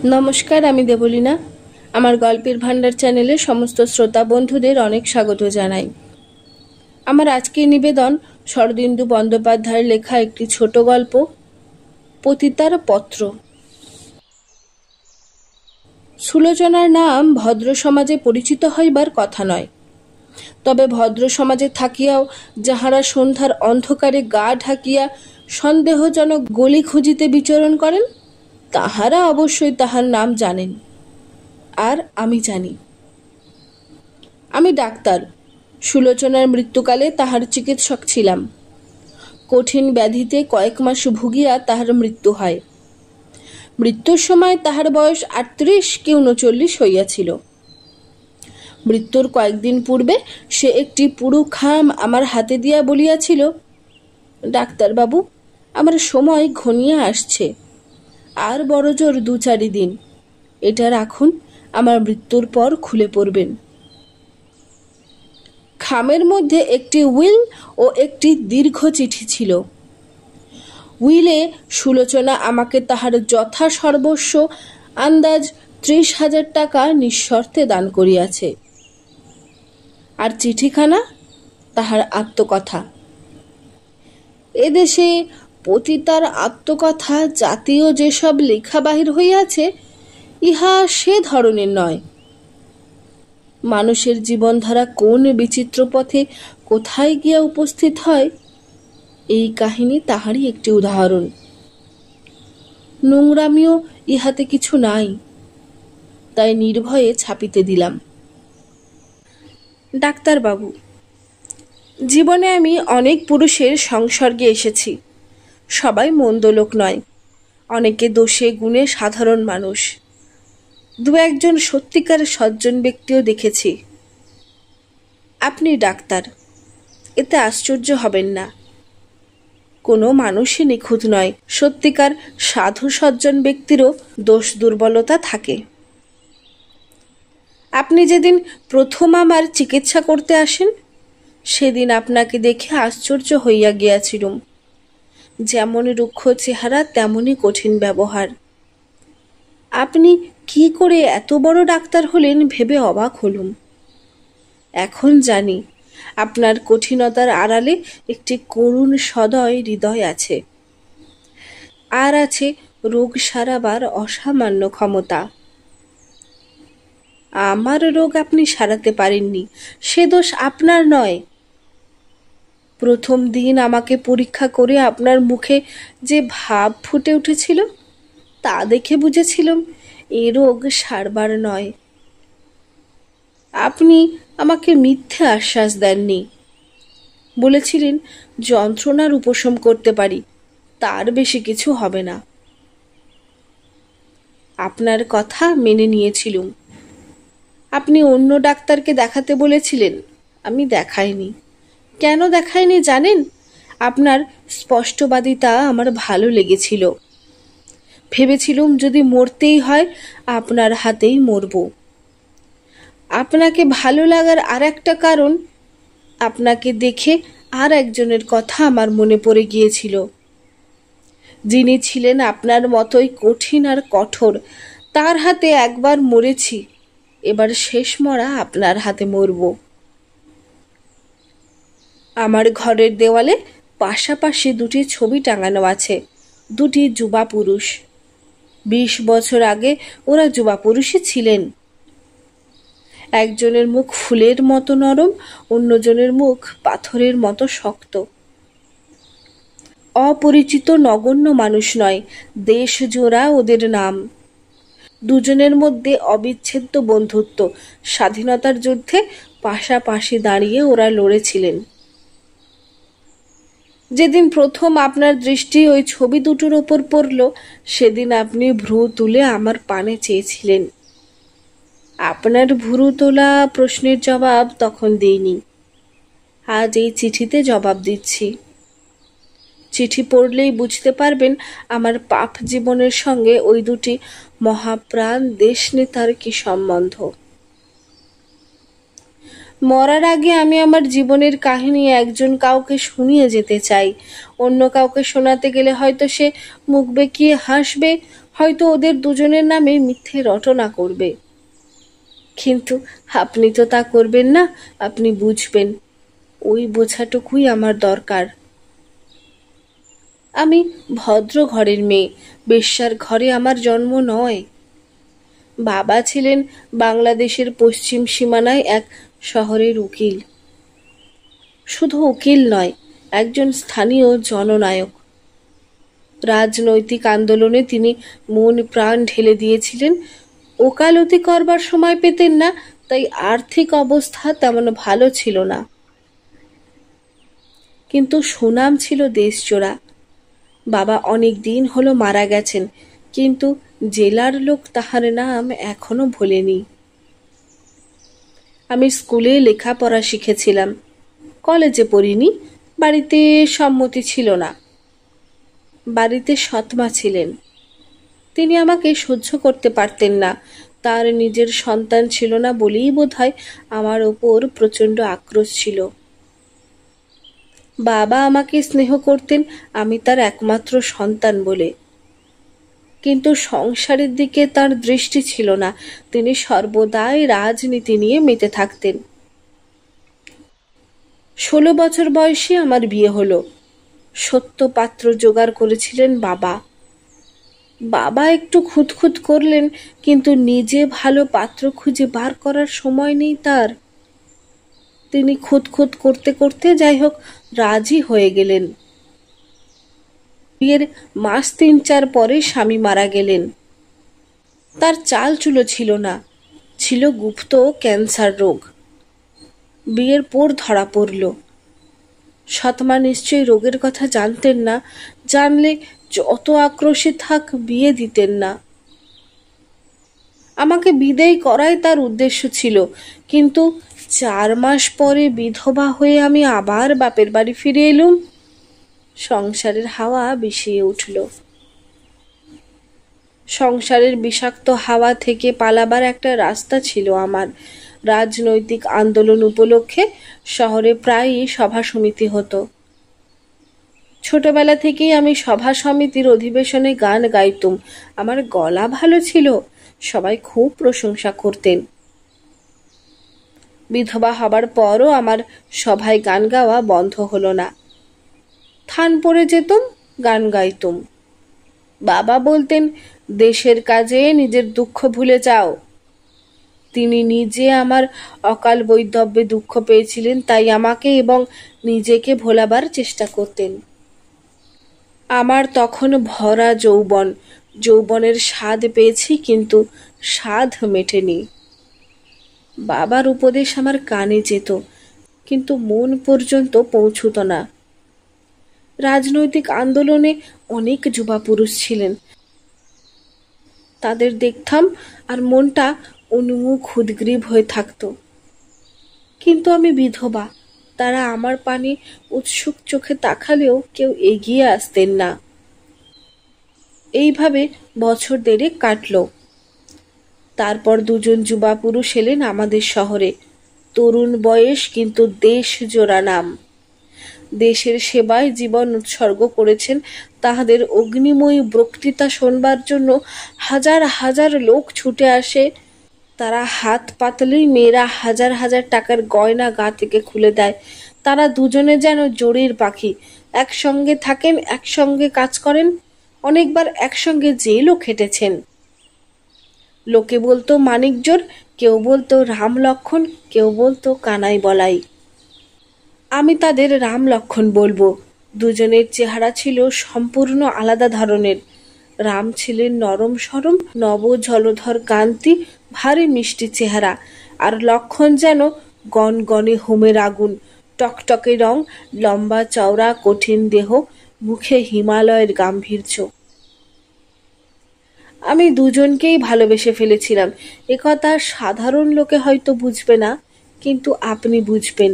নমস্কার, আমি দেবলীনা। আমার গল্পের ভান্ডার চ্যানেলে সমস্ত শ্রোতা বন্ধুদের অনেক স্বাগত জানাই। আমার আজকের নিবেদন শরদিন্দু বন্দ্যোপাধ্যায়ের লেখা একটি ছোট গল্প, পতিতার পত্র। সুলোচনার নাম ভদ্র সমাজে পরিচিত হইবার কথা নয়, তবে ভদ্র সমাজে থাকিয়াও যাহারা সন্ধ্যার অন্ধকারে গা ঢাকিয়া সন্দেহজনক গলি খুঁজিতে বিচরণ করেন, তাহারা অবশ্যই তাহার নাম জানেন, আর আমি জানি। আমি ডাক্তার, সুলোচনার মৃত্যুকালে তাহার চিকিৎসক ছিলাম। কঠিন ব্যাধিতে কয়েক মাস ভুগিয়া তাহার মৃত্যু হয়। মৃত্যুর সময় তাহার বয়স ৩৮ কি ৩৯ হইয়াছিল। মৃত্যুর কয়েকদিন পূর্বে সে একটি পুরু খাম আমার হাতে দিয়া বলিয়াছিল, ডাক্তারবাবু, আমার সময় ঘনিয়ে আসছে, আর বড়জোর ২-৪ দিন, এটা রাখুন, আমার মৃত্যুর পর খুলে পড়বেন। খামের মধ্যে একটি উইল ও একটি দীর্ঘ চিঠি ছিল। উইলে সুলোচনা আমাকে তাহার যথা সর্বস্ব আন্দাজ ৩০,০০০ টাকা নিঃশর্তে দান করিয়াছে। আর চিঠিখানা তাহার আত্মকথা। এদেশে পতিতার আত্মকথা জাতীয় যেসব লেখা বাহির হইয়াছে, ইহা সে ধরনের নয়। মানুষের জীবনধারা কোন বিচিত্র পথে কোথায় গিয়া উপস্থিত হয়, এই কাহিনী তাহারই একটি উদাহরণ। নোংরামিও ইহাতে কিছু নাই, তাই নির্ভয়ে ছাপিতে দিলাম। ডাক্তারবাবু, জীবনে আমি অনেক পুরুষের সংসর্গে এসেছি। সবাই মন্দ লোক নয়, অনেকে দোষে গুণে সাধারণ মানুষ। ২-১ সত্যিকার সজ্জন ব্যক্তিও দেখেছি। আপনি ডাক্তার, এতে আশ্চর্য হবেন না। কোনো মানুষই নিখুঁত নয়, সত্যিকার সাধু সজ্জন ব্যক্তিরও দোষ দুর্বলতা থাকে। আপনি যেদিন প্রথম আমার চিকিৎসা করতে আসেন, সেদিন আপনাকে দেখে আশ্চর্য হইয়া গিয়াছিলুম। যেমন রুক্ষ চেহারা, তেমনই কঠিন ব্যবহার। আপনি কি করে এত বড় ডাক্তার হলেন ভেবে অবাক হলুম। এখন জানি আপনার কঠিনতার আড়ালে একটি করুণ সদয় হৃদয় আছে, আর আছে রোগ সারাবার অসামান্য ক্ষমতা। আমার রোগ আপনি সারাতে পারেননি, সে দোষ আপনার নয়। প্রথম দিন আমাকে পরীক্ষা করে আপনার মুখে যে ভাব ফুটে উঠেছিল, তা দেখে বুঝেছিলাম এ রোগ সারবার নয়। আপনি আমাকে মিথ্যে আশ্বাস দেননি, বলেছিলেন যন্ত্রণার উপশম করতে পারি, তার বেশি কিছু হবে না। আপনার কথা মেনে নিয়েছিলুম। আপনি অন্য ডাক্তারকে দেখাতে বলেছিলেন, আমি দেখাইনি। কেন দেখাইনি জানেন? আপনার স্পষ্টবাদিতা আমার ভালো লেগেছিল। ভেবেছিলুম যদি মরতেই হয়, আপনার হাতেই মরব। আপনাকে ভালো লাগার আর একটা কারণ, আপনাকে দেখে আর একজনের কথা আমার মনে পড়ে গিয়েছিল, যিনি ছিলেন আপনার মতোই কঠিন আর কঠোর। তার হাতে একবার মরেছি, এবার শেষ মরা আপনার হাতে মরব। আমার ঘরের দেওয়ালে পাশাপাশি 2টি ছবি টাঙানো আছে, 2টি যুবা পুরুষ। 20 বছর আগে ওরা যুবা পুরুষই ছিলেন। একজনের মুখ ফুলের মতো নরম, অন্যজনের মুখ পাথরের মতো শক্ত। অপরিচিত নগণ্য মানুষ নয়, দেশ জোড়া ওদের নাম। দুজনের মধ্যে অবিচ্ছেদ্য বন্ধুত্ব। স্বাধীনতার যুদ্ধে পাশাপাশি দাঁড়িয়ে ওরা লড়েছিলেন। যেদিন প্রথম আপনার দৃষ্টি ওই ছবি দুটোর ওপর পড়ল, সেদিন আপনি ভ্রু তুলে আমার পানে চেয়েছিলেন। আপনার ভ্রু তোলা প্রশ্নের জবাব তখন দিইনি, আজ এই চিঠিতে জবাব দিচ্ছি। চিঠি পড়লেই বুঝতে পারবেন আমার পাপ জীবনের সঙ্গে ওই 2টি মহাপ্রাণ দেশনেতার কি সম্বন্ধ। মরার আগে আমি আমার জীবনের কাহিনী একজন কাউকে শুনিয়ে যেতে চাই। অন্য কাউকে শোনাতে গেলে হয়তো সে মুখ বেঁকিয়ে হাসবে, হয়তো ওদের দুজনের নামে মিথ্যে রটনা করবে। কিন্তু আপনি তো তা করবেন না। আপনি বুঝবেন, ওই বোঝাটুকুই আমার দরকার। আমি ভদ্র ঘরের মেয়ে, বেশ্যার ঘরে আমার জন্ম নয়। বাবা ছিলেন বাংলাদেশের পশ্চিম সীমানায় এক শহরের উকিল। শুধু উকিল নয়, একজন স্থানীয় জননায়ক। রাজনৈতিক আন্দোলনে তিনি মন প্রাণ ঢেলে দিয়েছিলেন। ওকালতি করবার সময় পেতেন না, তাই আর্থিক অবস্থা তেমন ভালো ছিল না। কিন্তু সুনাম ছিল দেশজোড়া। বাবা অনেক দিন হলো মারা গেছেন, কিন্তু জেলার লোক তাহার নাম এখনো ভোলেনি। আমি স্কুলে লেখাপড়া শিখেছিলাম, কলেজে পড়িনি। বাড়িতে সম্মতি ছিল না। বাড়িতে সৎমা ছিলেন, তিনি আমাকে সহ্য করতে পারতেন না। তার নিজের সন্তান ছিল না বলেই বোধহয় আমার ওপর প্রচণ্ড আক্রোশ ছিল। বাবা আমাকে স্নেহ করতেন, আমি তার একমাত্র সন্তান বলে। কিন্তু সংসারের দিকে তার দৃষ্টি ছিল না। তিনি সর্বদাই রাজনীতি নিয়ে মেতে থাকতেন। 16 বছর বয়সে আমার বিয়ে হলো। সত্য পাত্র জোগাড় করেছিলেন বাবা। বাবা একটু খুঁতখুত করলেন, কিন্তু নিজে ভালো পাত্র খুঁজে বার করার সময় নেই তার। তিনি খুঁতখুত করতে করতে যাই হোক রাজি হয়ে গেলেন। বিয়ের মাস 3-4 পরে স্বামী মারা গেলেন। তার চাল চুলো ছিল না, ছিল গুপ্ত ক্যান্সার রোগ। বিয়ের পর ধরা পড়ল। সৎমা নিশ্চয়ই রোগের কথা জানতেন না, জানলে যত আক্রোশে থাক বিয়ে দিতেন না। আমাকে বিদেয় করাই তার উদ্দেশ্য ছিল, কিন্তু 4 মাস পরে বিধবা হয়ে আমি আবার বাপের বাড়ি ফিরে এলুম। সংসারের হাওয়া বিষিয়ে উঠল। সংসারের বিষাক্ত হাওয়া থেকে পালাবার একটা রাস্তা ছিল আমার। রাজনৈতিক আন্দোলন উপলক্ষে শহরে প্রায়ই সভা সমিতি হতো। ছোটবেলা থেকেই আমি সভা সমিতির অধিবেশনে গান গাইতুম। আমার গলা ভালো ছিল, সবাই খুব প্রশংসা করতেন। বিধবা হবার পরও আমার সভায় গান গাওয়া বন্ধ হলো না। থান পড়ে যেতুম, গান গাইতুম। বাবা বলতেন, দেশের কাজে নিজের দুঃখ ভুলে যাও। তিনি নিজে আমার অকাল বৈধব্যে দুঃখ পেয়েছিলেন, তাই আমাকে এবং নিজেকে ভোলাবার চেষ্টা করতেন। আমার তখন ভরা যৌবন, যৌবনের স্বাদ পেয়েছি, কিন্তু স্বাদ মেটেনি। বাবার উপদেশ আমার কানে যেত, কিন্তু মন পর্যন্ত পৌঁছত না। রাজনৈতিক আন্দোলনে অনেক যুবা পুরুষ ছিলেন, তাদের দেখতাম আর মনটা উন্মুখ উদ্গ্রীব হয়ে থাকত। কিন্তু আমি বিধবা, তারা আমার পানে উৎসুক চোখে তাকালেও কেউ এগিয়ে আসতেন না। এইভাবে বছর 1.5 কাটল। তারপর 2 যুবা পুরুষ এলেন আমাদের শহরে। তরুণ বয়স, কিন্তু দেশ জোড়া নাম। দেশের সেবায় জীবন উৎসর্গ করেছেন। তাহাদের অগ্নিময়ী বক্তৃতা শোনবার জন্য হাজার হাজার লোক ছুটে আসে। তারা হাত পাতলেই মেয়েরা হাজার হাজার টাকার গয়না গা থেকে খুলে দেয়। তারা দুজনে যেন জোড়ের পাখি, একসঙ্গে থাকেন, একসঙ্গে কাজ করেন, অনেকবার একসঙ্গে জেলও খেটেছেন। লোকে বলতো মানিকজোর, কেউ বলতো রাম লক্ষণ, কেউ বলতো কানাই বলাই। আমি তাদের রাম লক্ষণ বলবো। দুজনের চেহারা ছিল সম্পূর্ণ আলাদা ধরনের। রাম ছিলেন নরম সরম, নব জলধর কান্তি, ভারী মিষ্টি চেহারা। আর লক্ষণ যেন গনগনে হোমের আগুন, টকটকে রং, লম্বা চওড়া কঠিন দেহ, মুখে হিমালয়ের গাম্ভীর্য। আমি দুজনকেই ভালোবেসে ফেলেছিলাম। একথা সাধারণ লোকে হয়তো বুঝবে না, কিন্তু আপনি বুঝবেন।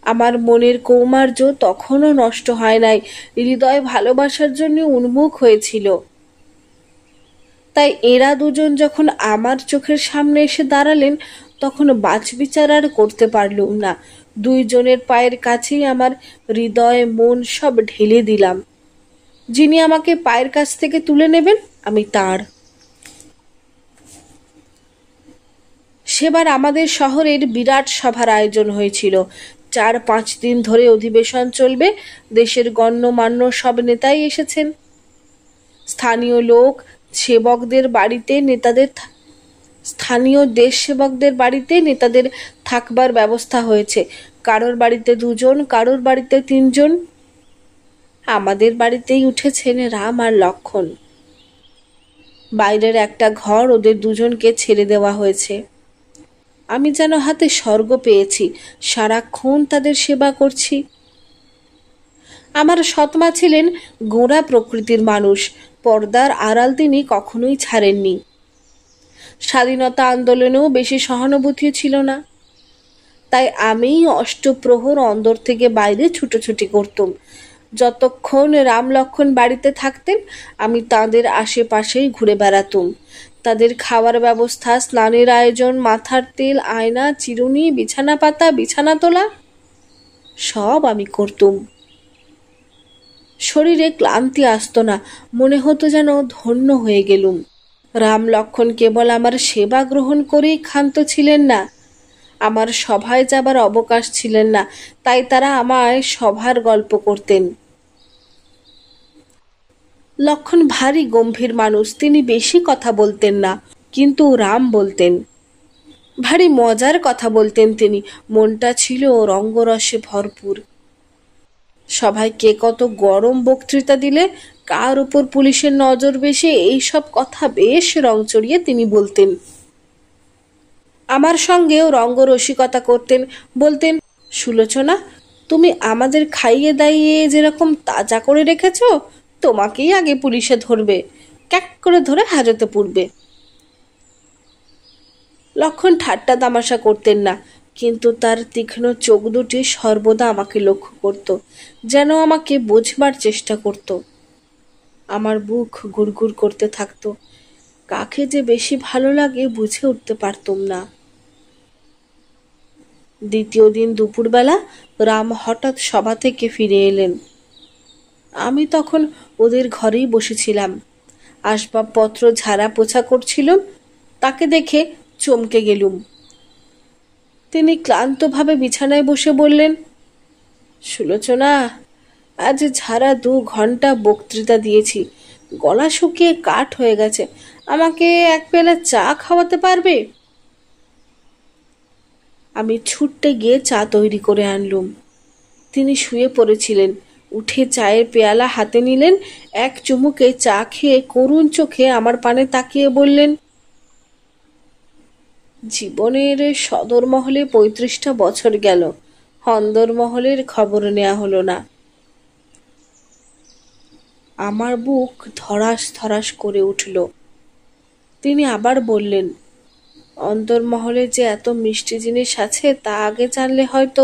আমার মনের কৌমার্য তখনও নষ্ট হয় নাই, হৃদয় ভালোবাসার জন্য উন্মুখ হয়েছিল। তাই এরা দুজন যখন আমার চোখের সামনে এসে দাঁড়ালেন, তখন বাছবিচার আর করতে পারলুম না। দুইজনের পায়ের কাছেই আমার হৃদয় মন সব ঢেলে দিলাম। যিনি আমাকে পায়ের কাছ থেকে তুলে নেবেন আমি তার। সেবার আমাদের শহরের বিরাট সভার আয়োজন হয়েছিল। 4-5 দিন ধরে অধিবেশন চলবে। দেশের গণ্যমান্য সব নেতাই এসেছেন। স্থানীয় লোক সেবকদের বাড়িতে নেতাদের স্থানীয় দেশ সেবকদের বাড়িতে নেতাদের থাকবার ব্যবস্থা হয়েছে। কারোর বাড়িতে 2 জন, কারোর বাড়িতে 3 জন। আমাদের বাড়িতেই উঠেছেন রাম আর লক্ষণ। বাইরের একটা ঘর ওদের 2 জনকে ছেড়ে দেওয়া হয়েছে। আমি যেন হাতে স্বর্গ পেয়েছি, সারাক্ষণ তাদের সেবা করছি। আমার সৎমা ছিলেন গোঁড়া প্রকৃতির মানুষ। পর্দার আড়াল তিনি কখনোই ছাড়েননি। স্বাধীনতা আন্দোলনেও বেশি সহানুভূতি ছিল না। তাই আমি অষ্টপ্রহর অন্দর থেকে বাইরে ছুটোছুটি করতুম। যতক্ষণ রাম লক্ষণ বাড়িতে থাকতেন আমি তাদের আশেপাশেই ঘুরে বেড়াতুম। তাদের খাওয়ার ব্যবস্থা, স্নানের আয়োজন, মাথার তেল, আয়না, চিরুনি, বিছানা পাতা, বিছানা তোলা সব আমি করতুম। শরীরে ক্লান্তি আসতো না, মনে হতো যেন ধন্য হয়ে গেলুম। রাম লক্ষণ কেবল আমার সেবা গ্রহণ করেই ক্ষান্ত ছিলেন না, আমার সভায় যাবার অবকাশ ছিলেন না। তাই তারা আমায় সভার গল্প করতেন। লক্ষণ ভারী গম্ভীর মানুষ, তিনি বেশি কথা বলতেন না, কিন্তু রাম বলতেন। ভারী মজার কথা বলতেন তিনি, মনটা ছিল রঙ্গরসে ভরপুর। সভায় কে কত গরম বক্তৃতা দিলে, কার উপর পুলিশের নজর বেশি, এইসব কথা বেশ রং চড়িয়ে তিনি বলতেন। আমার সঙ্গেও রঙ্গরসিকতা করতেন। বলতেন, সুলোচনা, তুমি আমাদের খাইয়ে দাইয়ে যেরকম তাজা করে রেখেছ, তোমাকেই আগে পুলিশে ধরবে, ক্যাক করে ধরে হাজতে পুরবে। লক্ষণ ঠাট্টা তামাশা করতেন না, কিন্তু তার তীক্ষ্ণ চোখ দুটি সর্বদা আমাকে লক্ষ্য করত, যেন আমাকে বোঝবার চেষ্টা করত। আমার বুক গুড়গুড় করতে থাকতো। কাকে যে বেশি ভালো লাগে বুঝে উঠতে পারতুম না। দ্বিতীয় দিন দুপুরবেলা রাম হঠাৎ সভা থেকে ফিরে এলেন। আমি তখন ওদের ঘরেই বসেছিলাম, আসবাবপত্র ঝাড়া পোছা করছিলাম। তাকে দেখে চমকে গেলুম। তিনি ক্লান্তভাবে বিছানায় বসে বললেন, সুলোচনা, আজ ঝাড়া 2 ঘন্টা বক্তৃতা দিয়েছি, গলা শুকিয়ে কাঠ হয়ে গেছে, আমাকে 1 পেলা চা খাওয়াতে পারবে? আমি ছুটতে গিয়ে চা তৈরি করে আনলুম। তিনি শুয়ে পড়েছিলেন। উঠে চায়ের পেয়ালা হাতে নিলেন, 1 চুমুকে চা খেয়ে করুণ চোখে আমার পানে তাকিয়ে বললেন, জীবনের সদর মহলে 35টা বছর গেল, অন্দরমহলের খবর নেওয়া হলো না। আমার বুক ধড়াস ধড়াস করে উঠল। তিনি আবার বললেন, অন্তর্মহলে যে এত মিষ্টি জিনিস আছে তা আগে জানলে হয়তো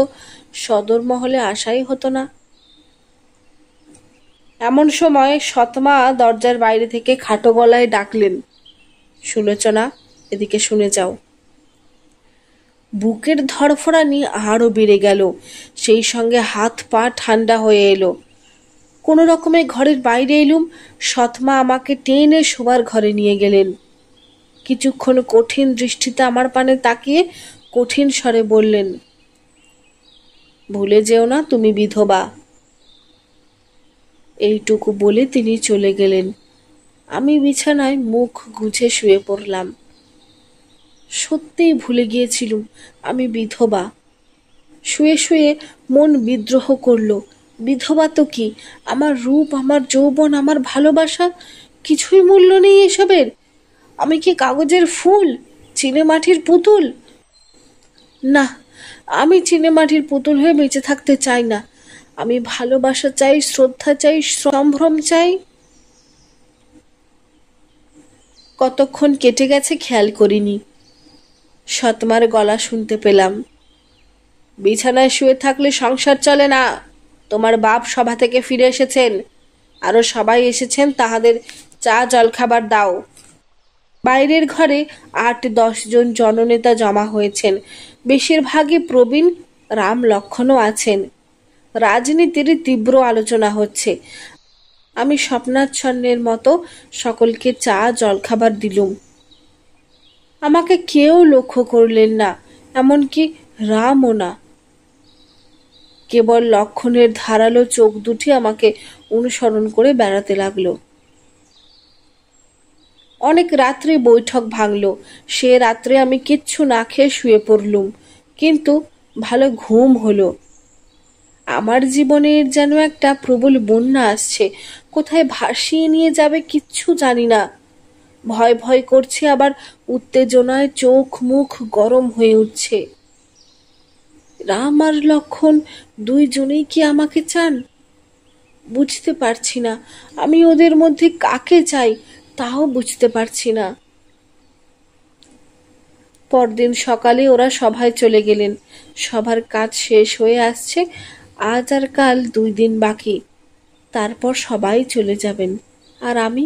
সদর মহলে আসাই হতো না। এমন সময় সৎমা দরজার বাইরে থেকে খাটো গলায় ডাকলেন, সুলোচনা, এদিকে শুনে যাও। বুকের ধড়ফড়ানি আরও বেড়ে গেল, সেই সঙ্গে হাত পা ঠান্ডা হয়ে এলো। কোনো রকমে ঘরের বাইরে এলুম। সৎমা আমাকে টেনে শোবার ঘরে নিয়ে গেলেন। কিছুক্ষণ কঠিন দৃষ্টিতে আমার পানে তাকিয়ে কঠিন স্বরে বললেন, ভুলে যেও না তুমি বিধবা। এইটুকু বলে তিনি চলে গেলেন। আমি বিছানায় মুখ গুজে শুয়ে পড়লাম। সত্যিই ভুলে গিয়েছিলুম আমি বিধবা। শুয়ে শুয়ে মন বিদ্রোহ করল। বিধবা তো কি, আমার রূপ, আমার যৌবন, আমার ভালোবাসা, কিছুই মূল্য নেই এসবের। আমি কি কাগজের ফুল, চিনেমাটির পুতুল? না, আমি চিনেমাটির পুতুল হয়ে বেঁচে থাকতে চাই না। আমি ভালোবাসা চাই, শ্রদ্ধা চাই, সম্ভ্রম চাই। কতক্ষণ কেটে গেছে খেয়াল করিনি। সৎমার গলা শুনতে পেলাম, বিছানায় শুয়ে থাকলে সংসার চলে না। তোমার বাপ সভা থেকে ফিরে এসেছেন, আরো সবাই এসেছেন, তাহাদের চা জলখাবার দাও। বাইরের ঘরে 8-10 জন জননেতা জমা হয়েছেন। বেশিরভাগই প্রবীণ। রাম লক্ষণও আছেন। রাজনীতির তীব্র আলোচনা হচ্ছে। আমি স্বপ্নাচ্ছন্নের মতো সকলকে চা জলখাবার দিলুম। আমাকে কেউ লক্ষ্য করলেন না, এমনকি রামও না। কেবল লক্ষণের ধারালো চোখ দুটি আমাকে অনুসরণ করে বেড়াতে লাগলো। অনেক রাত্রে বৈঠক ভাঙল। সে রাত্রে আমি কিচ্ছু না খেয়ে শুয়ে পড়লুম, কিন্তু ভালো ঘুম হলো। আমার জীবনের যেন একটা প্রবল বন্যা আসছে, কোথায় ভাসিয়ে নিয়ে যাবে কিচ্ছু জানি না। ভয় ভয় করছে, আবার উত্তেজনায় চোখ মুখ গরম হয়ে উঠছে। রাম আর লক্ষণ দুইজনেই কি আমাকে চান? বুঝতে পারছি না। আমি ওদের মধ্যে কাকে চাই তাও বুঝতে পারছি না। পরদিন সকালে ওরা সভায় চলে গেলেন। সবার কাজ শেষ হয়ে আসছে, আজ আর কাল 2 দিন বাকি, তারপর সবাই চলে যাবেন। আর আমি?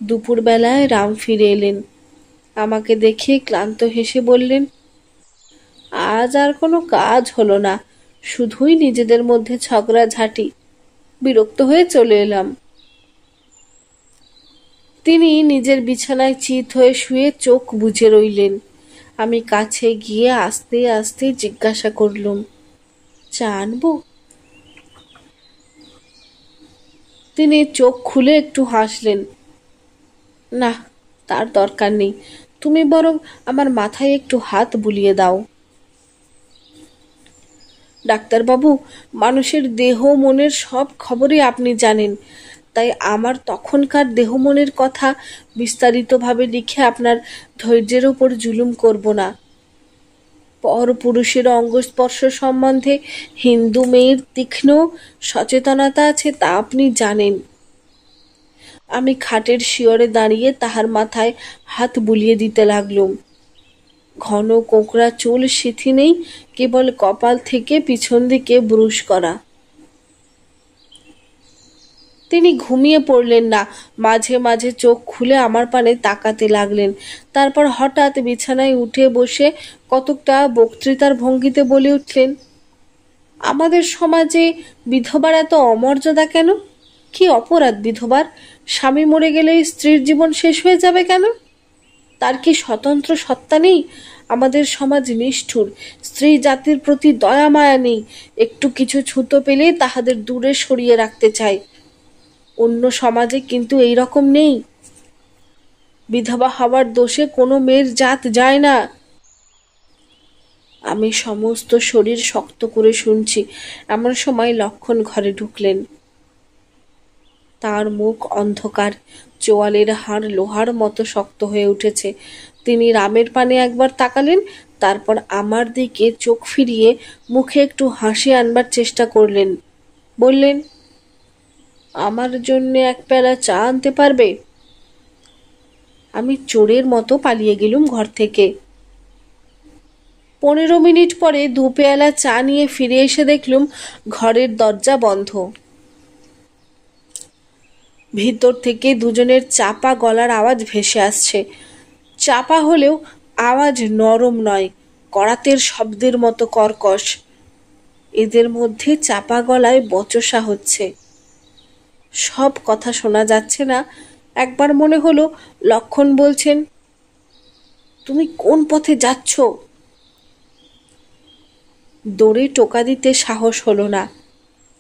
দুপুরবেলায় রাম ফিরে এলেন। আমাকে দেখে ক্লান্ত হেসে বললেন, আজ আর কোনো কাজ হলো না, শুধুই নিজেদের মধ্যে ঝগড়াঝাঁটি। বিরক্ত হয়ে চলে এলাম। তিনি নিজের বিছানায় চিত হয়ে শুয়ে চোখ বুজে রইলেন। আমি কাছে গিয়ে আস্তে আস্তে জিজ্ঞাসা করলুম, চা আনবো? তিনি চোখ খুলে একটু হাসলেন। না, তার দরকার নেই, তুমি বরং আমার মাথায় একটু হাত বুলিয়ে দাও। ডাক্তারবাবু, মানুষের দেহ মনের সব খবরই আপনি জানেন, তাই আমার তখনকার দেহ মনের কথা বিস্তারিতভাবে লিখে আপনার ধৈর্যের ওপর জুলুম করব না। পর পুরুষের অঙ্গস্পর্শ সম্বন্ধে হিন্দু মেয়ের তীক্ষ্ণ সচেতনতা আছে, তা আপনি জানেন। আমি খাটের শিয়রে দাঁড়িয়ে তাহার মাথায় হাত বুলিয়ে দিতে লাগলুম। ঘন কোঁকড়া চুল সিথি নেই, কেবল কপাল থেকে পিছন দিকে ব্রুশ করা। তিনি ঘুমিয়ে পড়লেন না, মাঝে মাঝে চোখ খুলে আমার পানে তাকাতে লাগলেন। তারপর হঠাৎ বিছানায় উঠে বসে কতকটা বক্তৃতার ভঙ্গিতে বলে উঠলেন, আমাদের সমাজে বিধবার এত অমর্যাদা কেন? কি অপরাধ বিধবার? স্বামী মরে গেলে স্ত্রীর জীবন শেষ হয়ে যাবে কেন? তার কি স্বতন্ত্র সত্তা নেই? আমাদের সমাজ নিষ্ঠুর, স্ত্রী জাতির প্রতি দয়া মায়া নেই। একটু কিছু ছুতো পেলে তাহাদের দূরে সরিয়ে রাখতে চায়। অন্য সমাজে কিন্তু এই রকম নেই। বিধবা হওয়ার দোষে কোনো মেয়ের জাত যায় না। আমি সমস্ত শরীর শক্ত করে শুনছি, এমন সময় লক্ষণ ঘরে ঢুকলেন। তার মুখ অন্ধকার, চোয়ালের হাড় লোহার মতো শক্ত হয়ে উঠেছে। তিনি রামের পানে একবার তাকালেন, তারপর আমার দিকে চোখ ফিরিয়ে মুখে একটু হাসি আনবার চেষ্টা করলেন। বললেন, আমার জন্য 1 পেয়ালা চা আনতে পারবে? আমি চোরের মতো পালিয়ে গেলুম ঘর থেকে। 15 মিনিট পরে 2 পেয়ালা চা নিয়ে ফিরে এসে দেখলুম ঘরের দরজা বন্ধ। ভিতর থেকে দুজনের চাপা গলার আওয়াজ ভেসে আসছে। চাপা হলেও আওয়াজ নরম নয়, করাতের শব্দের মতো কর্কশ। এদের মধ্যে চাপা গলায় বচসা হচ্ছে। সব কথা শোনা যাচ্ছে না। একবার মনে হলো লক্ষণ বলছেন, তুমি কোন পথে যাচ্ছ? দৌড়ে টোকা দিতে সাহস হলো না।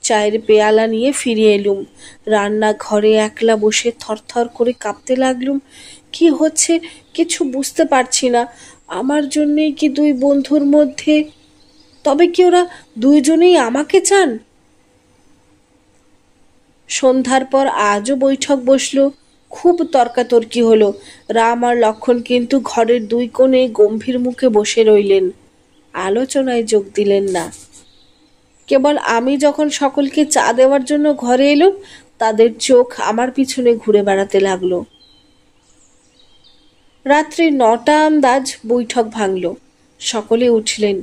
চায়ের পেয়ালা নিয়ে ফিরে এলুম। রান্নাঘরে একলা বসে থরথর করে কাঁপতে লাগলুম। কি হচ্ছে কিছু বুঝতে পারছি না। আমার জন্যেই কি 2 বন্ধুর মধ্যে? তবে কি ওরা দুইজনেই আমাকে চান? সন্ধ্যার পর আজও বৈঠক বসলো। খুব তর্কাতর্কি হলো। রাম আর লক্ষণ কিন্তু ঘরের 2 কোণে গম্ভীর মুখে বসে রইলেন, আলোচনায় যোগ দিলেন না। কেবল আমি যখন সকলকে চা দেওয়ার জন্য ঘরে এলুম, তাদের চোখ আমার পিছনে ঘুরে বেড়াতে লাগলো। রাত্রি 9টা আন্দাজ বৈঠক ভাঙল। সকলে উঠলেন।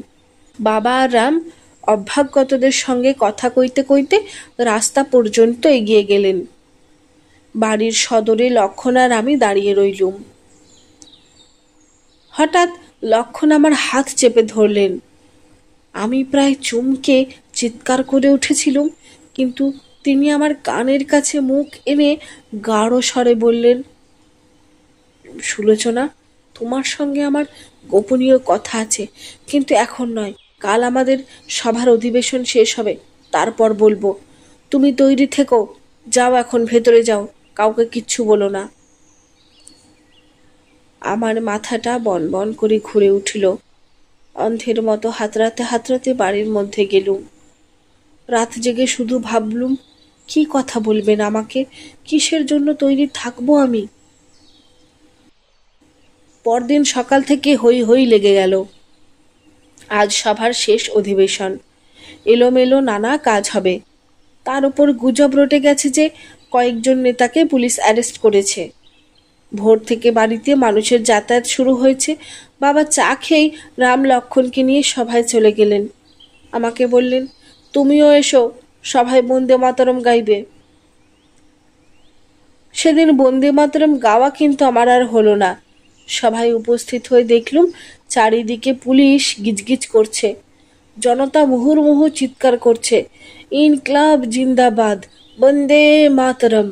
বাবা আর রাম অভ্যাগতদের সঙ্গে কথা কইতে কইতে রাস্তা পর্যন্ত এগিয়ে গেলেন। বাড়ির সদরে লক্ষণ আর আমি দাঁড়িয়ে রইলুম। হঠাৎ লক্ষণ আমার হাত চেপে ধরলেন। আমি প্রায় চমকে চিৎকার করে উঠেছিলুম, কিন্তু তিনি আমার কানের কাছে মুখ এনে গাঢ় স্বরে বললেন, সুলোচনা, তোমার সঙ্গে আমার গোপনীয় কথা আছে, কিন্তু এখন নয়। কাল আমাদের সভার অধিবেশন শেষ হবে, তারপর বলবো। তুমি তৈরি থেকো, যাও, এখন ভেতরে যাও, কাউকে কিচ্ছু বলো না। আমার মাথাটা বনবন করে ঘুরে উঠল। অন্ধের মতো হাতড়াতে হাতড়াতে বাড়ির মধ্যে গেলুম। রাত জেগে শুধু ভাবলুম, কি কথা বলবেন আমাকে, কিসের জন্য তৈরি থাকবো আমি। পরদিন সকাল থেকে হই হই লেগে গেল। আজ সভার শেষ অধিবেশন, এলোমেলো নানা কাজ হবে। তার উপর গুজব রটে গেছে যে কয়েকজন নেতাকে পুলিশ অ্যারেস্ট করেছে। ভোর থেকে বাড়িতে মানুষের যাতায়াত শুরু হয়েছে। বাবা চা খেয়েই রাম লক্ষণকে নিয়ে সভায় চলে গেলেন। আমাকে বললেন, তুমিও এসো, সভায় বন্দে মাতরম গাইবে। সেদিন বন্দে মাতরম গাওয়া কিন্তু আমার আর হলো না। সভায় উপস্থিত হয়ে দেখলুম চারিদিকে পুলিশ গিজগিজ করছে, জনতা মুহুর্মুহু চিৎকার করছে, ইনকলাব জিন্দাবাদ, বন্দে মাতরম।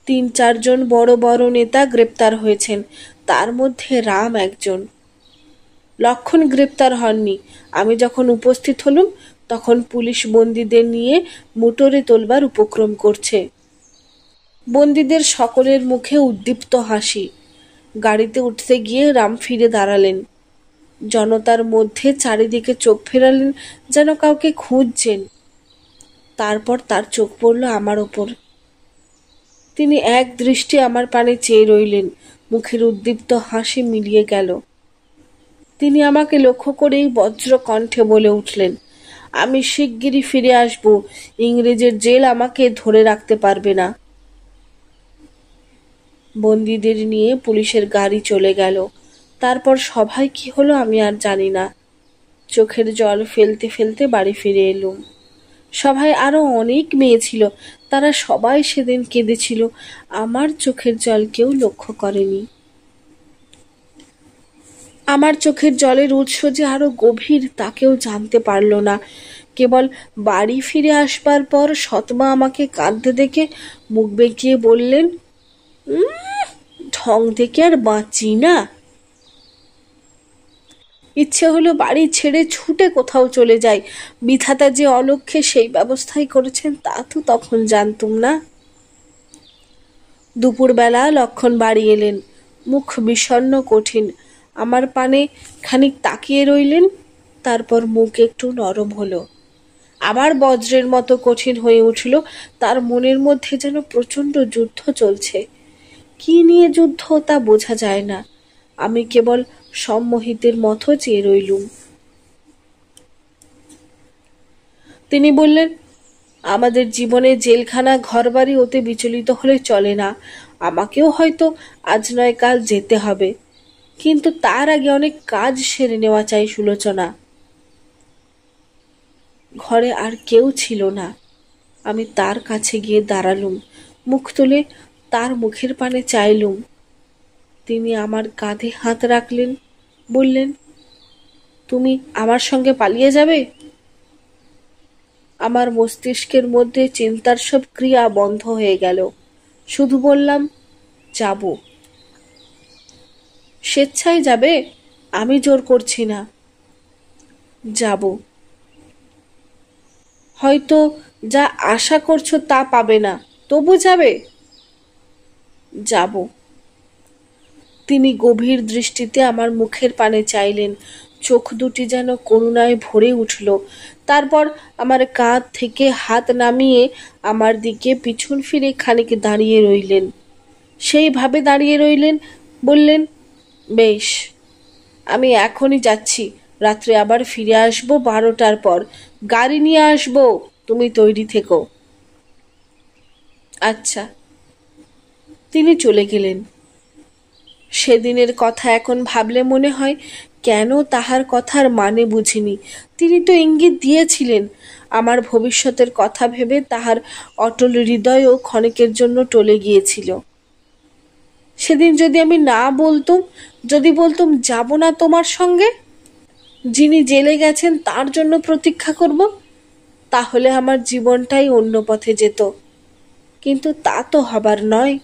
৩-৪ জন বড় বড় নেতা গ্রেপ্তার হয়েছেন, তার মধ্যে রাম একজন। লক্ষণ গ্রেপ্তার হননি। আমি যখন উপস্থিত হলুম তখন পুলিশ বন্দীদের নিয়ে মোটরে তোলবার উপক্রম করছে। বন্দীদের সকলের মুখে উদ্দীপ্ত হাসি। গাড়িতে উঠতে গিয়ে রাম ফিরে দাঁড়ালেন। জনতার মধ্যে চারিদিকে চোখ ফেরালেন, যেন কাউকে খুঁজছেন। তারপর তার চোখ পড়ল আমার ওপর। তিনি এক দৃষ্টি আমার পানে চেয়ে রইলেন, মুখের উদ্দীপ্ত হাসি মিলিয়ে গেল। তিনি আমাকে লক্ষ্য করেই বজ্র কণ্ঠে বলে উঠলেন, আমি শিগগিরই ফিরে আসব, ইংরেজের জেল আমাকে ধরে রাখতে পারবে না। বন্দীদের নিয়ে পুলিশের গাড়ি চলে গেল। তারপর সভায় কি হলো আমি আর জানি না। চোখের জল ফেলতে ফেলতে বাড়ি ফিরে এলুম। সভায় আরো অনেক মেয়ে ছিল, তারা সবাই সেদিন কেঁদেছিল। আমার চোখের জল কেউ লক্ষ্য করেনি। আমার চোখের জলের উৎস যে আরো গভীর তা কেউ জানতে পারল না। কেবল বাড়ি ফিরে আসবার পর সৎমা আমাকে কাঁদতে দেখে মুখ বেঁকিয়ে বললেন, ঢং দেখে আর বাঁচি না। ইচ্ছে হলো বাড়ি ছেড়ে ছুটে কোথাও চলে যাই। বিধাতা যে অলক্ষ্যে সেই ব্যবস্থাই করেছেন তা তো তখন জানতুম না। দুপুরবেলা লক্ষণ বাড়ি এলেন, মুখ বিষণ্ণ কঠিন। আমার পানে খানিক তাকিয়ে রইলেন, তারপর মুখ একটু নরম হলো। আবার বজ্রের মতো কঠিন হয়ে উঠল। তার মনের মধ্যে যেন প্রচণ্ড যুদ্ধ চলছে। কি নিয়ে যুদ্ধ তা বোঝা যায় না। আমি কেবল সম্মোহিতের মতো চেয়ে রইলুম। তিনি বললেন, আমাদের জীবনে জেলখানা ঘরবাড়ি ওতে বিচলিত হলে চলে না। আমাকেও হয়তো আজ নয় কাল যেতে হবে, কিন্তু তার আগে অনেক কাজ সেরে নেওয়া চাই সুলোচনা। ঘরে আর কেউ ছিল না। আমি তার কাছে গিয়ে দাঁড়ালুম, মুখ তুলে তার মুখের পানে চাইলুম। তিনি আমার কাঁধে হাত রাখলেন, বললেন, তুমি আমার সঙ্গে পালিয়ে যাবে? আমার মস্তিষ্কের মধ্যে চিন্তার সব ক্রিয়া বন্ধ হয়ে গেল। শুধু বললাম, যাব। স্বেচ্ছায় যাবে? আমি জোর করছি না। যাব। হয়তো যা আশা করছো তা পাবে না, তবু যাবে? যাব। তিনি গভীর দৃষ্টিতে আমার মুখের পানে চাইলেন, চোখ দুটি যেন করুণায় ভরে উঠল। তারপর আমার কাঁধ থেকে হাত নামিয়ে আমার দিকে পিছন ফিরে খানিক দাঁড়িয়ে রইলেন। সেইভাবে দাঁড়িয়ে রইলেন, বললেন, বেশ, আমি এখনই যাচ্ছি, রাত্রে আবার ফিরে আসবো 12টার পর, গাড়ি নিয়ে আসবো, তুমি তৈরি থেকো। আচ্ছা। তিনি চলে গেলেন। সেদিনের কথা এখন ভাবলে মনে হয়, কেন তাহার কথার মানে বুঝিনি। তিনি তো ইঙ্গিত দিয়েছিলেন। আমার ভবিষ্যতের কথা ভেবে তাহার অটল হৃদয়ও ক্ষণিকের জন্য টলে গিয়েছিল। সেদিন যদি আমি না বলতুম, যদি বলতুম যাব না তোমার সঙ্গে, যিনি জেলে গেছেন তার জন্য প্রতীক্ষা করব, তাহলে আমার জীবনটাই অন্য পথে যেত। কিন্তু তা তো হবার নয়।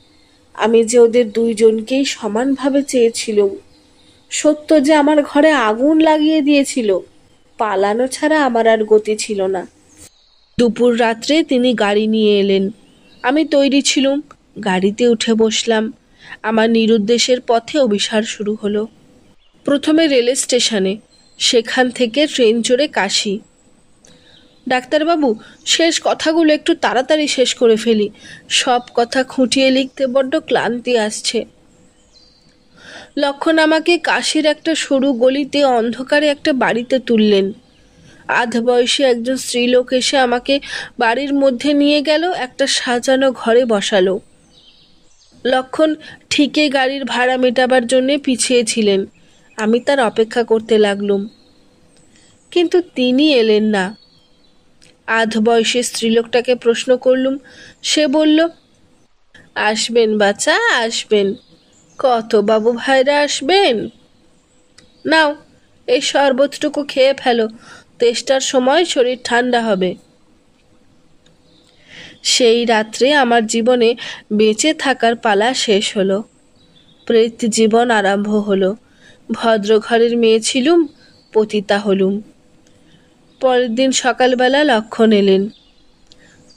আমি যে ওদের দুইজনকেই সমানভাবে চেয়েছিলুম। সত্য যে আমার ঘরে আগুন লাগিয়ে দিয়েছিল। পালানো ছাড়া আমার আর গতি ছিল না। দুপুর রাত্রে তিনি গাড়ি নিয়ে এলেন। আমি তৈরি ছিলুম, গাড়িতে উঠে বসলাম। আমার নিরুদ্দেশের পথে অভিসার শুরু হলো। প্রথমে রেল স্টেশনে, সেখান থেকে ট্রেন চড়ে কাশি। ডাক্তারবাবু, শেষ কথাগুলো একটু তাড়াতাড়ি শেষ করে ফেলি। সব কথা খুঁটিয়ে লিখতে বড্ড ক্লান্তি আসছে। লক্ষণ আমাকে কাশির একটা সরু গলিতে অন্ধকারে একটা বাড়িতে তুললেন। আধবয়সী একজন স্ত্রীলোক এসে আমাকে বাড়ির মধ্যে নিয়ে গেল, একটা সাজানো ঘরে বসালো। লক্ষণ ঠিকে গাড়ির ভাড়া মেটাবার জন্যে পিছিয়ে ছিলেন। আমি তার অপেক্ষা করতে লাগলুম, কিন্তু তিনি এলেন না। আধবয়সী স্ত্রীলোকটাকে প্রশ্ন করলুম। সে বলল, আসবেন বাছা, আসবেন। কত বাবু ভাইরা আসবেন? নাও, এই শরবতটুকু খেয়ে ফেলো, তেষ্টার সময় শরীর ঠান্ডা হবে। সেই রাত্রে আমার জীবনে বেঁচে থাকার পালা শেষ হলো। প্রেত জীবন আরম্ভ হলো। ভদ্র ঘরের মেয়ে ছিলুম, পতিতা হলুম। পরের দিন সকালবেলা লক্ষণ এলেন।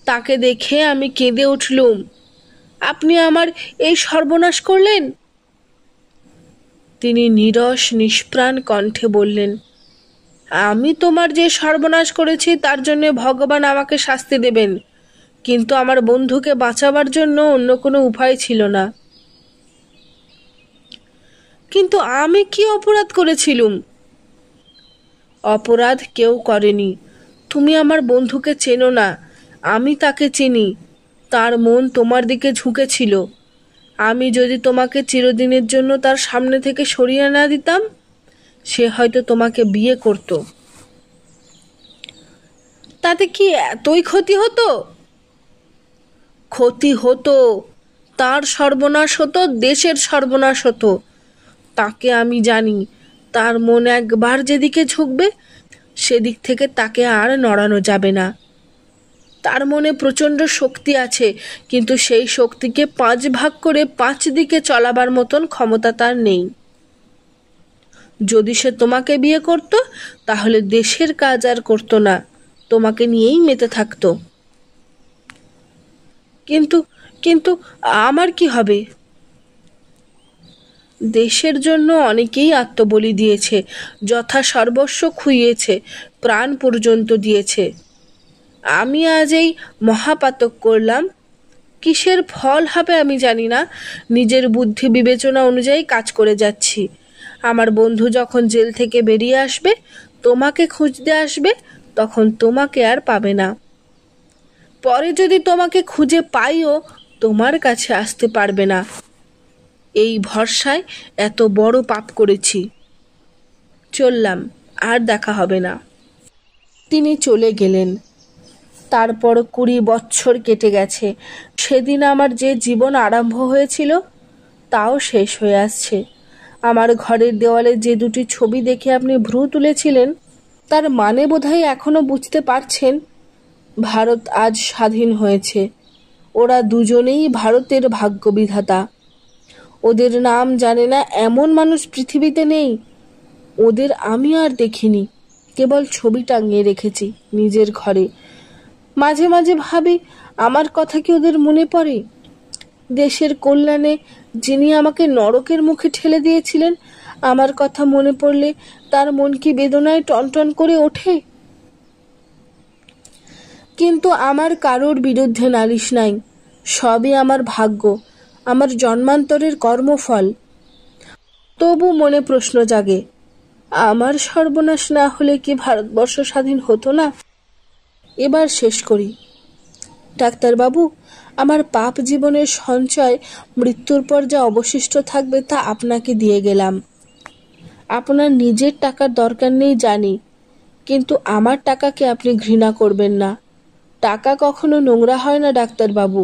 তাকে দেখে আমি কেঁদে উঠলুম। আপনি আমার এই সর্বনাশ করলেন? তিনি নীরস নিষ্প্রাণ কণ্ঠে বললেন, আমি তোমার যে সর্বনাশ করেছি তার জন্য ভগবান আমাকে শাস্তি দেবেন, কিন্তু আমার বন্ধুকে বাঁচাবার জন্য অন্য কোনো উপায় ছিল না। কিন্তু আমি কি অপরাধ করেছিলুম? অপরাধ কেউ করেনি। তুমি আমার বন্ধুকে চেনো না, আমি তাকে চিনি। তার মন তোমার দিকে ঝুঁকেছিল। আমি যদি তোমাকে চিরদিনের জন্য তার সামনে থেকে সরিয়ে না দিতাম, সে হয়তো তোমাকে বিয়ে করত। তাতে কি এতই ক্ষতি হতো? ক্ষতি হতো। তার সর্বনাশ হতো, দেশের সর্বনাশ হতো। তাকে আমি জানি। তার মন একবার যেদিকে ঝুঁকবে, সেদিক থেকে তাকে আর নড়ানো যাবে না। তার মনে প্রচণ্ড শক্তি আছে, কিন্তু সেই শক্তিকে 5 ভাগ করে 5 দিকে চলাবার মতন ক্ষমতা তার নেই। যদি সে তোমাকে বিয়ে করত, তাহলে দেশের কাজ আর করত না, তোমাকে নিয়েই মেতে থাকত। কিন্তু কিন্তু আমার কি হবে? দেশের জন্য অনেকেই আত্মবলি দিয়েছে, যথা সর্বস্ব খুইয়েছে, প্রাণ পর্যন্ত দিয়েছে। আমি আজ এই মহাপাতক করলাম। কিসের ফল হবে আমি জানি না। নিজের বুদ্ধি বিবেচনা অনুযায়ী কাজ করে যাচ্ছি। আমার বন্ধু যখন জেল থেকে বেরিয়ে আসবে, তোমাকে খুঁজতে আসবে, তখন তোমাকে আর পাবে না। পরে যদি তোমাকে খুঁজে পাইও, তোমার কাছে আসতে পারবে না। এই ভরসায় এত বড় পাপ করেছি। চললাম, আর দেখা হবে না। তিনি চলে গেলেন। তারপর 20 বৎসর কেটে গেছে। সেদিন আমার যে জীবন আরম্ভ হয়েছিল, তাও শেষ হয়ে আসছে। আমার ঘরের দেওয়ালে যে 2টি ছবি দেখে আপনি ভ্রু তুলেছিলেন, তার মানে বোধহয় এখনো বুঝতে পারছেন। ভারত আজ স্বাধীন হয়েছে। ওরা দুজনেই ভারতের ভাগ্যবিধাতা। ওদের নাম জানে না এমন মানুষ পৃথিবীতে নেই। ওদের আমি আর দেখিনি, কেবল ছবি টাঙিয়ে রেখেছি নিজের ঘরে। মাঝে মাঝে ভাবি, আমার কথা কি ওদের মনে পড়ে? দেশের কল্যাণে যিনি আমাকে নরকের মুখে ঠেলে দিয়েছিলেন, আমার কথা মনে পড়লে তার মন কি বেদনায় টনটন করে ওঠে? কিন্তু আমার কারোর বিরুদ্ধে নালিশ নাই। সবই আমার ভাগ্য, আমার জন্মান্তরের কর্মফল। তবু মনে প্রশ্ন জাগে, আমার সর্বনাশ না হলে কি ভারতবর্ষ স্বাধীন হতো না? এবার শেষ করি। ডাক্তারবাবু, আমার পাপ জীবনের সঞ্চয় মৃত্যুর পর যা অবশিষ্ট থাকবে তা আপনাকে দিয়ে গেলাম। আপনার নিজের টাকার দরকার নেই জানি, কিন্তু আমার টাকাকে আপনি ঘৃণা করবেন না। টাকা কখনো নোংরা হয় না ডাক্তারবাবু।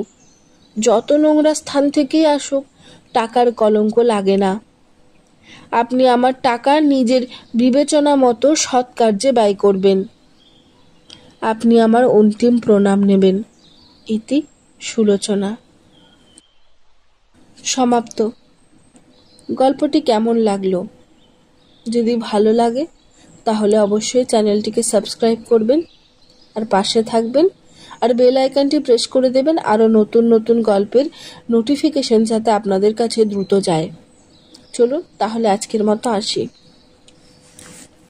যত নোংরা স্থান থেকেই আসুক, টাকার কলঙ্ক লাগে না। আপনি আমার টাকা নিজের বিবেচনা মতো সৎ কার্যে ব্যয় করবেন। আপনি আমার অন্তিম প্রণাম নেবেন। ইতি সুলোচনা। সমাপ্ত। গল্পটি কেমন লাগলো? যদি ভালো লাগে তাহলে অবশ্যই চ্যানেলটিকে সাবস্ক্রাইব করবেন আর পাশে থাকবেন, আর বেল আইকনটি প্রেস করে দেবেন আরও নতুন নতুন গল্পের নোটিফিকেশন যাতে আপনাদের কাছে দ্রুত যায়। চলুন তাহলে আজকের মতো আসি।